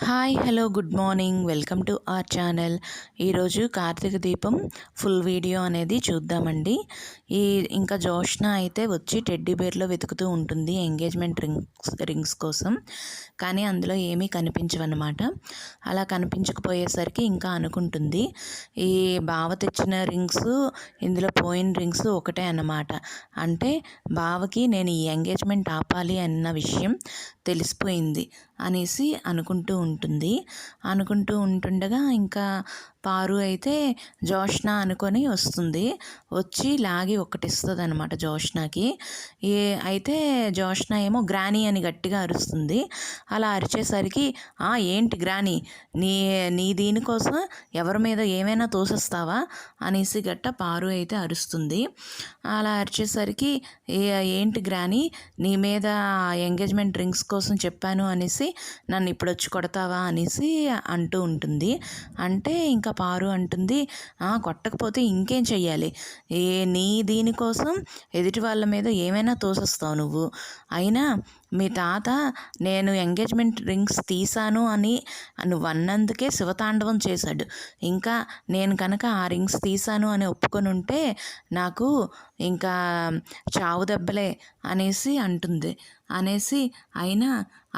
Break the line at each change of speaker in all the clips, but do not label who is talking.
Hi hello good morning welcome to our channel. ఈరోజు కార్తీక దీపం full video అనేది చూద్దామండి. ఇంకా జోష్న అయితే వచ్చి టెడ్డీ బేర్లో వెతుకుతూ ఉంటుంది ఎంగేజ్మెంట్ రింగ్స్ కోసం. కానీ అందులో ఏమీ కనిపించవన్నమాట. అలా కనిపించకపోయేసరికి ఇంకా అనుకుంటుంది, ఈ బావ తెచ్చిన రింగ్స్ ఇందులో పోయిన రింగ్స్ ఒకటే అన్నమాట. అంటే బావకి నేను ఈ ఎంగేజ్మెంట్ ఆపాలి అన్న విషయం తెలిసిపోయింది అనేసి అనుకుంటూ ఉంటుండగా ఇంకా పారు అయితే జోష్న అనుకొని వస్తుంది. వచ్చి లాగి ఒకటిస్తుంది అనమాట జోష్నకి. అయితే జోష్న ఏమో గ్రానీ అని గట్టిగా అరుస్తుంది. అలా అరిచేసరికి ఏంటి గ్రానీ, నీ దీనికోసం ఎవరి మీద ఏమైనా తోసేస్తావా అనేసి గట్ట పారు అయితే అరుస్తుంది. అలా అరిచేసరికి ఏంటి గ్రానీ, నీ మీద ఎంగేజ్మెంట్ రింగ్స్ కోసం చెప్పాను అనేసి నన్ను ఇప్పుడు వచ్చి కొడతావా అనేసి అంటూ ఉంటుంది. అంటే ఇంకా పారు అంటుంది, కొట్టకపోతే ఇంకేం చెయ్యాలి, నీ దీనికోసం ఎదుటి వాళ్ళ మీద ఏమైనా తోసేస్తావు నువ్వు. అయినా మీ తాత నేను ఎంగేజ్మెంట్ రింగ్స్ తీశాను అని నువ్వు అన్నందుకే శివతాండవం చేశాడు. ఇంకా నేను కనుక ఆ రింగ్స్ తీశాను అని ఒప్పుకొని ఉంటే నాకు ఇంకా చావు దెబ్బలే అనేసి అంటుంది. అయినా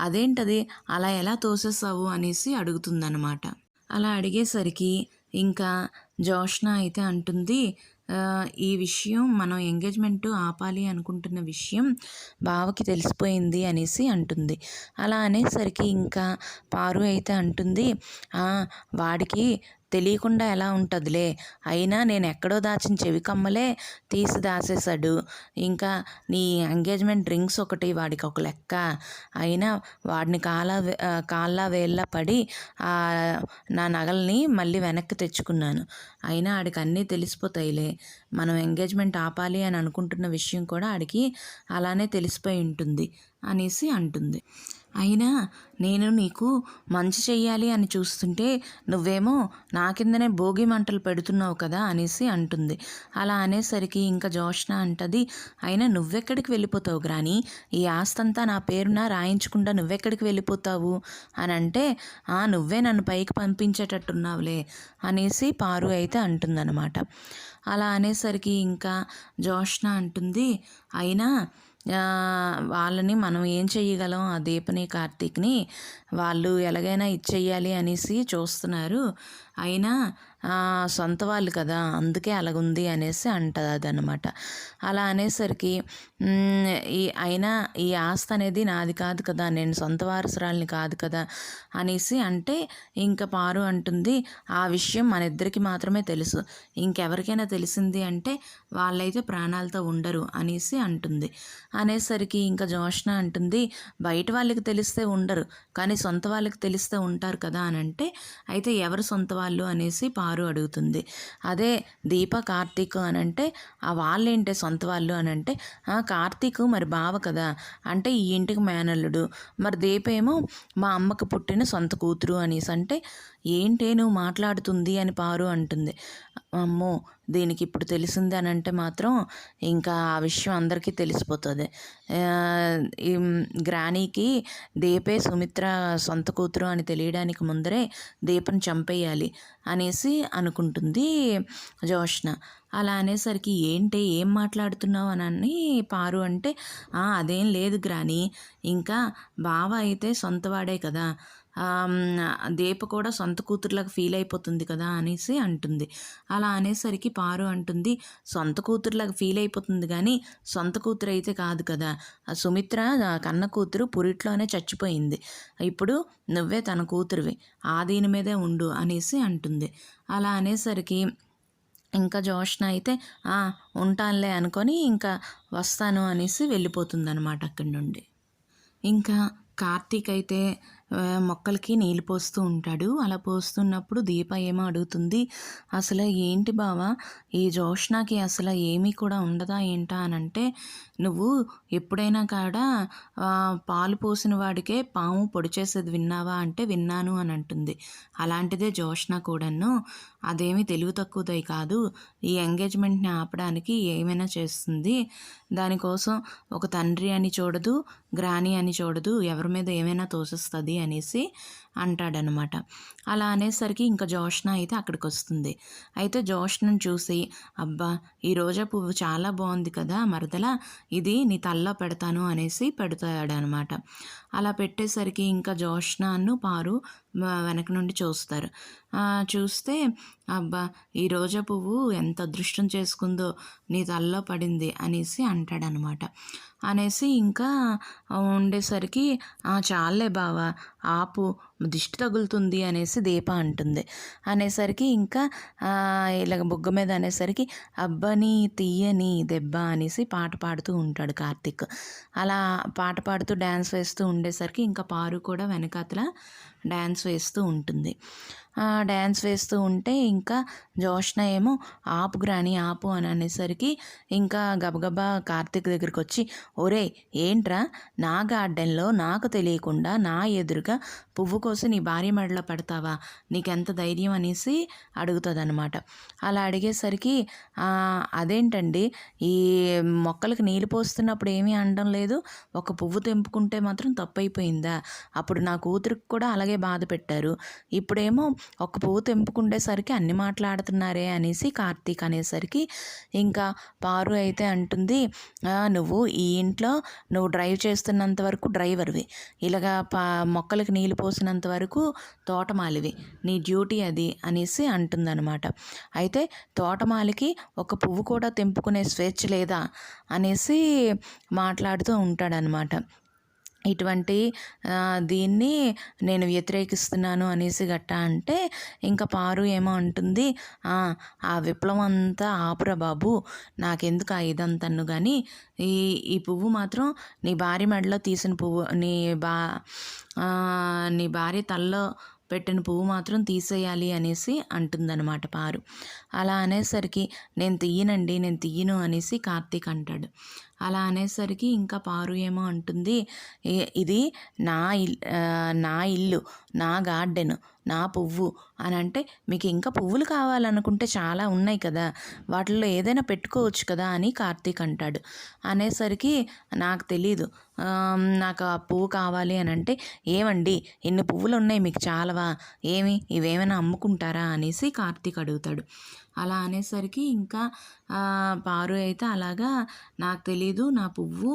అదేంటది అలా ఎలా తోసేసావు అనేసి అడుగుతుందన్నమాట. అలా అడిగేసరికి ఇంకా జోష్న అయితే అంటుంది, ఈ విషయం మనం ఎంగేజ్మెంట్ ఆపాలి అనుకుంటున్న విషయం బావకి తెలిసిపోయింది అనేసి అంటుంది. అలా అనేసరికి ఇంకా పారు అయితే అంటుంది, వాడికి తెలియకుండా ఎలా ఉంటుందిలే, అయినా నేను ఎక్కడో దాచిన చెవి కమ్మలే తీసి దాసేశాడు. ఇంకా నీ ఎంగేజ్మెంట్ రింగ్స్ ఒకటి వాడికి ఒక లెక్క. అయినా వాడిని కాళ్ళ వేళ్ళ పడి నా నగల్ని మళ్ళీ వెనక్కి తెచ్చుకున్నాను. అయినా ఆడికి అన్నీ తెలిసిపోతాయిలే, మనం ఎంగేజ్మెంట్ ఆపాలి అని అనుకుంటున్న విషయం కూడా ఆడికి అలానే తెలిసిపోయి ఉంటుంది అనేసి అంటుంది. అయినా నేను నీకు మంచి చెయ్యాలి అని చూస్తుంటే నువ్వేమో నా కిందనే భోగి మంటలు పెడుతున్నావు కదా అనేసి అంటుంది. అలా అనేసరికి ఇంకా జోష్న అంటది, అయినా నువ్వెక్కడికి వెళ్ళిపోతావు గ్రాని, ఈ ఆస్తంతా నా పేరున రాయించకుండా నువ్వెక్కడికి వెళ్ళిపోతావు అని అంటే, నువ్వే నన్ను పైకి పంపించేటట్టున్నావులే అనేసి పారు అయితే అంటుందన్నమాట. అలా అనేసరికి ఇంకా జోష్న అంటుంది, అయినా వాళ్ళని మనం ఏం చెయ్యగలం, ఆ దీపని కార్తీక్ని వాళ్ళు ఎలాగైనా ఇచ్చేయాలి అనేసి చూస్తున్నారు. అయినా సొంత వాళ్ళు కదా అందుకే అలాగుంది అనేసి అంటది అదనమాట. అలా అనేసరికి అయినా ఈ ఆస్తి అనేది నాది కాదు కదా, నేను సొంత వారసురాలిని కాదు కదా అనేసి అంటే ఇంకా పారు అంటుంది, ఆ విషయం మన ఇద్దరికి మాత్రమే తెలుసు, ఇంకెవరికైనా తెలిసింది అంటే వాళ్ళైతే ప్రాణాలతో ఉండరు అనేసి అంటుంది. అనేసరికి ఇంకా జోష్న అంటుంది, బయట వాళ్ళకి తెలిస్తే ఉండరు కానీ సొంత వాళ్ళకి తెలిస్తే ఉంటారు కదా అని అంటే, అయితే ఎవరు సొంత వాళ్ళు అనేసి పారు అడుగుతుంది. అదే దీప కార్తీక్ అని అంటే, వాళ్ళేంటే సొంత వాళ్ళు అని అంటే, కార్తీక్ మరి బావ కదా, అంటే ఈ ఇంటికి మేనల్లుడు, మరి దీప ఏమో మా అమ్మకు పుట్టిన సొంత కూతురు అనేసి అంటే, ఏంటే నువ్వు మాట్లాడుతుంది అని పారు అంటుంది. అమ్మో దీనికి ఇప్పుడు తెలిసింది అని అంటే మాత్రం ఇంకా ఆ విషయం అందరికీ తెలిసిపోతుంది. ఈ గ్రానీకి దీపే సుమిత్ర సొంత కూతురు అని తెలియడానికి ముందరే దీపను చంపేయాలి అనేసి అనుకుంటుంది జోష్న. అలా అనేసరికి ఏం మాట్లాడుతున్నావు అని పారు అంటే, అదేం లేదు గ్రాని, ఇంకా బావ అయితే సొంతవాడే కదా, దీప కూడా సొంత కూతురులాగా ఫీల్ అయిపోతుంది కదా అనేసి అంటుంది. అలా అనేసరికి పారు అంటుంది, సొంత కూతురులాగా ఫీల్ అయిపోతుంది కానీ సొంత కూతురు అయితే కాదు కదా, సుమిత్ర కన్న కూతురు పురిట్లోనే చచ్చిపోయింది, ఇప్పుడు నువ్వే తన కూతురువి, ఆ దీని మీదే ఉండు అనేసి అంటుంది. అలా అనేసరికి ఇంకా జోష్న అయితే ఉంటానులే అనుకొని ఇంకా వస్తాను అనేసి వెళ్ళిపోతుందన్నమాట అక్కడి నుండి. ఇంకా కార్తీక్ అయితే మొక్కలకి నీళ్ళు పోస్తూ ఉంటాడు. అలా పోస్తున్నప్పుడు దీప ఏమో అడుగుతుంది, అసలు ఏంటి బావా ఈ జోష్నకి అసలు ఏమీ కూడా ఉండదా ఏంటా అని అంటే, నువ్వు ఎప్పుడైనా కాడా పాలు పోసిన వాడికే పాము పొడి చేసేది విన్నావా అంటే విన్నాను అని అంటుంది. అలాంటిదే జోష్న కూడాను, అదేమీ తెలివి తక్కువదై కాదు, ఈ ఎంగేజ్మెంట్ని ఆపడానికి ఏమైనా చేస్తుంది, దానికోసం ఒక తండ్రి అని చూడదు, గ్రాని అని చూడదు, ఎవరి మీద ఏమైనా తోసిస్తుంది అనేసి అంటాడనమాట. అలా అనేసరికి ఇంకా జోష్న అయితే అక్కడికి వస్తుంది. అయితే జోష్నను చూసి, అబ్బా ఈ రోజా పువ్వు చాలా బాగుంది కదా మరదల, ఇది నీ తల్లో పెడతాను అనేసి పెడతాడనమాట. అలా పెట్టేసరికి ఇంకా జోష్నను పారు వెనక నుండి చూస్తారు. చూస్తే అబ్బా ఈ రోజా పువ్వు ఎంత అదృష్టం చేసుకుందో నీ తల్లో పడింది అనేసి అంటాడనమాట. అనేసి ఇంకా ఉండేసరికి చాలే బావా ఆపు దిష్టి తగులుతుంది అనేసి దీప అంటుంది. అనేసరికి ఇంకా ఇలాగ బుగ్గ మీద అనేసరికి అబ్బని తీయని దెబ్బ అనేసి పాట పాడుతూ ఉంటాడు కార్తీక్. అలా పాట పాడుతూ డ్యాన్స్ వేస్తూ ఉండేసరికి ఇంకా పారు కూడా వెనకాతల డ్యాన్స్ వేస్తూ ఉంటుంది. డ్యాన్స్ వేస్తూ ఉంటే ఇంకా జోష్న ఏమో ఆపు గ్రాని ఆపు అని అనేసరికి ఇంకా గబగబా కార్తీక్ దగ్గరికి వచ్చి, ఒరే ఏంట్రా నా గార్డెన్లో నాకు తెలియకుండా నా ఎదురుగా పువ్వు కోసి నీ భార్య మెడలో పెడతావా, నీకెంత ధైర్యం అనేసి అడుగుతుంది అనమాట. అలా అడిగేసరికి అదేంటండి ఈ మొక్కలకు నీళ్ళు పోస్తున్నప్పుడు ఏమీ అనడం లేదు, ఒక పువ్వు తెంపుకుంటే మాత్రం తప్పైపోయిందా, అప్పుడు నా కూతురికి కూడా అలాగే బాధ పెట్టారు, ఇప్పుడేమో ఒక పువ్వు తెంపుకుండేసరికి అన్ని మాట్లాడుతున్నారే అనేసి కార్తీక్ అనేసరికి ఇంకా పారు అయితే అంటుంది, నువ్వు ఈ ఇంట్లో నువ్వు డ్రైవ్ చేస్తున్నంత వరకు డ్రైవర్వి, ఇలాగా మొక్కలకి నీళ్ళు పోసినంత వరకు తోటమాలివి, నీ డ్యూటీ అది అనేసి అంటుందన్నమాట. అయితే తోటమాలికి ఒక పువ్వు కూడా తెంపుకునే స్వేచ్ఛ లేదా అనేసి మాట్లాడుతూ ఉంటాడనమాట. ఇటువంటి దీన్ని నేను వ్యతిరేకిస్తున్నాను అనేసి గట్టా అంటే ఇంకా పారు ఏమో అంటుంది, ఆ విప్లవం అంతా ఆపురా బాబు, నాకెందుకు ఇదంతను కానీ ఈ పువ్వు మాత్రం నీ భార్య మెడలో తీసిన పువ్వు, నీ భార్య తల్లో పెట్టిన పువ్వు మాత్రం తీసేయాలి అనేసి అంటుందన్నమాట పారు. అలా అనేసరికి నేను తీయను అనేసి కార్తీక్ అంటాడు. అలా అనేసరికి ఇంకా పారు ఏమో అంటుంది, ఇది నా ఇల్లు, నా గార్డెన్, నా పువ్వు అని అంటే మీకు ఇంకా పువ్వులు కావాలనుకుంటే చాలా ఉన్నాయి కదా, వాటిల్లో ఏదైనా పెట్టుకోవచ్చు కదా అని కార్తీక్ అంటాడు. అనేసరికి నాకు తెలీదు, నాకు ఆ పువ్వు కావాలి అని అంటే, ఏమండి ఇన్ని పువ్వులు ఉన్నాయి మీకు చాలవా, ఇవేమైనా అమ్ముకుంటారా అనేసి కార్తీక్ అడుగుతాడు. అలా అనేసరికి ఇంకా పారు అయితే అలాగా నాకు తెలీదు, నా పువ్వు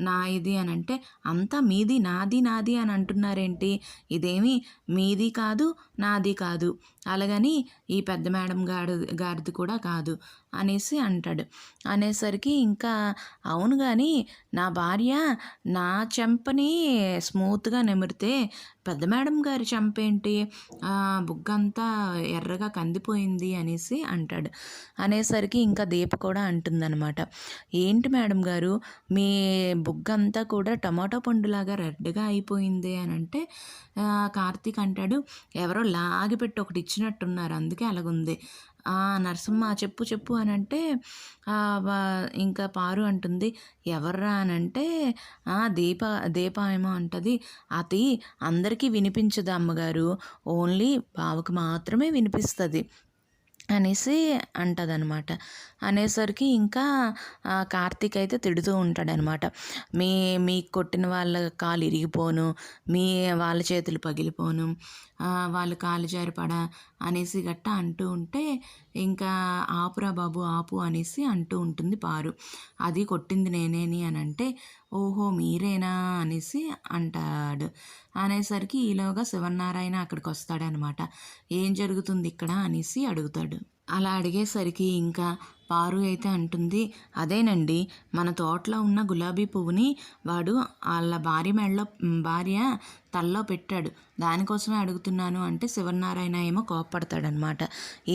నా ఇది అని అంటే, అంతా మీది నాది అని అంటున్నారేంటి, ఇదేమి మీది కాదు నాది కాదు, అలాగని ఈ పెద్ద మేడం గారిది కూడా కాదు అనేసి అంటాడు. అనేసరికి ఇంకా అవును కానీ నా భార్య నా చెంపని స్మూత్గా నిమిరితే పెద్ద మేడం గారి చెంపేంటి బుగ్గంతా ఎర్రగా కందిపోయింది అనేసి అంటాడు. అనేసరికి ఇంకా దీప కూడా అంటుందన్నమాట, ఏంటి మేడం గారు మీ బుగ్గంతా కూడా టమాటో పండులాగా రెడ్గా అయిపోయింది అని అంటే కార్తీక్ అంటాడు, ఎవరో లాగిపెట్టి ఒకటి ఇచ్చినట్టున్నారు అందుకే అలాగుంది. నరసింహ చెప్పు అని అంటే ఇంకా పారు అంటుంది, ఎవర్రా అని అంటే దీప ఏమో అంటుంది, అది అందరికీ వినిపించదు అమ్మగారు, ఓన్లీ బావకు మాత్రమే వినిపిస్తుంది అనేసి అంటదనమాట. అనేసరికి ఇంకా కార్తీక్ అయితే తిడుతూ ఉంటాడనమాట, మీకు కొట్టిన వాళ్ళ కాలు ఇరిగిపోను, వాళ్ళ చేతులు పగిలిపోను, వాళ్ళు కాలు జారిపడా అనేసి గట్టా అంటూ ఉంటే ఇంకా ఆపురా బాబు ఆపు అనేసి అంటూ ఉంటుంది పారు. అది కొట్టింది నేనేని అని అంటే, ఓహో మీరేనా అనేసి అంటాడు. అనేసరికి ఈలోగా శివనారాయణ అక్కడికి వస్తాడనమాట. ఏం జరుగుతుంది ఇక్కడ అనేసి అడుగుతాడు. అలా అడిగేసరికి ఇంకా పారు అయితే అంటుంది, అదేనండి మన తోటలో ఉన్న గులాబీ పువ్వుని వాడు వాళ్ళ భార్య తల్లో పెట్టాడు, దానికోసమే అడుగుతున్నాను అంటే శివనారాయణ ఏమో కోప్పడతాడనమాట.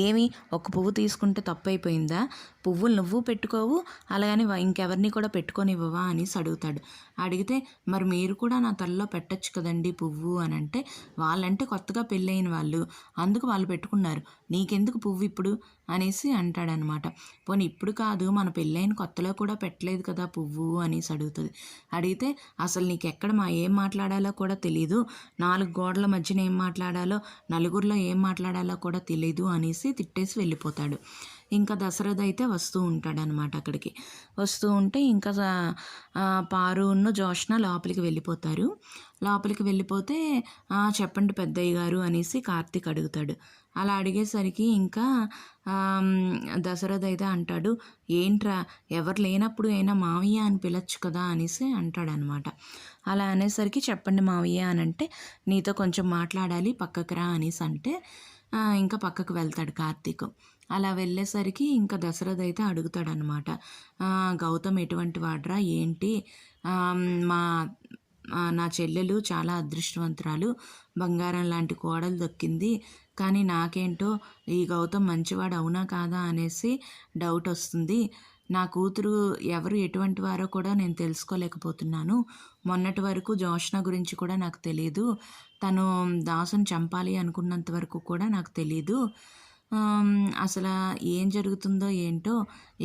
ఏమి ఒక పువ్వు తీసుకుంటే తప్పైపోయిందా, పువ్వులు నువ్వు పెట్టుకోవు అలాగని ఇంకెవరిని కూడా పెట్టుకొనివ్వవా అనేసి అడుగుతాడు. అడిగితే మరి మీరు కూడా నా తల్లో పెట్టచ్చు కదండి పువ్వు అని అంటే, వాళ్ళంటే కొత్తగా పెళ్ళైన వాళ్ళు అందుకు వాళ్ళు పెట్టుకున్నారు, నీకెందుకు పువ్వు ఇప్పుడు అనేసి అంటాడనమాట. పోనీ ఇప్పుడు కాదు మన పెళ్ళైన కొత్తలో కూడా పెట్టలేదు కదా పువ్వు అనేసి అడుగుతుంది. అడిగితే అసలు నీకు ఎక్కడ ఏం మాట్లాడాలో కూడా తెలీదు, 4 గోడల మధ్యన ఏం మాట్లాడాలో నలుగురిలో ఏం మాట్లాడాలో కూడా తెలీదు అనేసి తిట్టేసి వెళ్ళిపోతాడు. ఇంకా దశరథ్ అయితే వస్తూ ఉంటాడనమాట అక్కడికి. వస్తూ ఉంటే ఇంకా పారును జోష్న లోపలికి వెళ్ళిపోతారు. లోపలికి వెళ్ళిపోతే చెప్పండి పెద్దయ్య గారు అనేసి కార్తీక్ అడుగుతాడు. అలా అడిగేసరికి ఇంకా దశరథ్ అయితే అంటాడు, ఏంట్రా ఎవరు లేనప్పుడు అయినా మావయ్య అని పిలవచ్చు కదా అనేసి అంటాడనమాట. అలా అనేసరికి చెప్పండి మావయ్య అని అంటే, నీతో కొంచెం మాట్లాడాలి పక్కకు రా అనేసి అంటే ఇంకా పక్కకు వెళ్తాడు కార్తీక్. అలా వెళ్ళేసరికి ఇంకా దశరథ్ అయితే అడుగుతాడనమాట, గౌతమ్ ఎటువంటి వాడ్రా ఏంటి, మా నా చెల్లెలు చాలా అదృష్టవంతురాలు, బంగారం లాంటి కోడలు దక్కింది, కానీ నాకేంటో ఈ గౌతమ్ మంచివాడు అవునా కాదా అనేసి డౌట్ వస్తుంది. నా కూతురు ఎవరు ఎటువంటి వారో కూడా నేను తెలుసుకోలేకపోతున్నాను. మొన్నటి వరకు జోష్న గురించి కూడా నాకు తెలియదు. తను దాసుని చంపాలి అనుకున్నంత వరకు కూడా నాకు తెలీదు. అసలు ఏం జరుగుతుందో ఏంటో,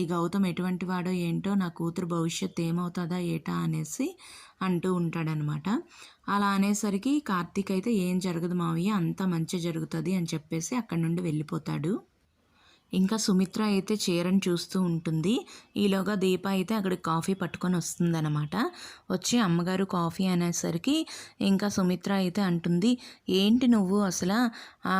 ఈ గౌతమ్ ఎటువంటి వాడో ఏంటో, నా కూతురు భవిష్యత్తు ఏమవుతుందా ఏటా అనేసి అంటూ ఉంటాడనమాట. అలా అనేసరికి కార్తీక్ అయితే ఏం జరగదు మావయ్య, అంతా మంచి జరుగుతుంది అని చెప్పేసి అక్కడి నుండి వెళ్ళిపోతాడు. ఇంకా సుమిత్ర అయితే చీరను చూస్తూ ఉంటుంది. ఈలోగా దీప అయితే అక్కడికి కాఫీ పట్టుకొని వస్తుందన్నమాట. వచ్చి అమ్మగారు కాఫీ అనేసరికి ఇంకా సుమిత్ర అయితే అంటుంది, ఏంటి నువ్వు అసలు ఆ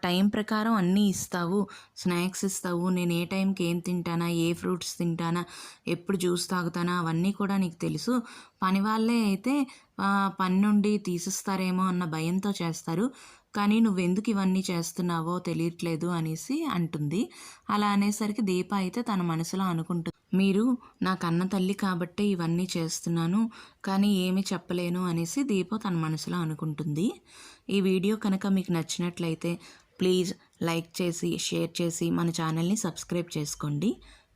టైం ప్రకారం అన్నీ ఇస్తావు, స్నాక్స్ ఇస్తావు, నేను ఏ టైంకి ఏం తింటానా, ఏ ఫ్రూట్స్ తింటానా, ఎప్పుడు జ్యూస్ తాగుతానా అవన్నీ కూడా నీకు తెలుసు. పని వాళ్ళే అయితే పని నుండి తీసిస్తారేమో అన్న భయంతో చేస్తారు, కానీ నువ్వెందుకు ఇవన్నీ చేస్తున్నావో తెలియట్లేదు అనేసి అంటుంది. అలా అనేసరికి దీప అయితే తన మనసులో అనుకుంటుంది, మీరు నా కన్న తల్లి కాబట్టే ఇవన్నీ చేస్తున్నాను, కానీ ఏమీ చెప్పలేను అనేసి దీప తన మనసులో అనుకుంటుంది. ఈ వీడియో కనుక మీకు నచ్చినట్లయితే ప్లీజ్ లైక్ చేసి షేర్ చేసి మన ఛానల్ని సబ్స్క్రైబ్ చేసుకోండి.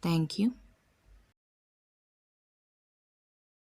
Thank you.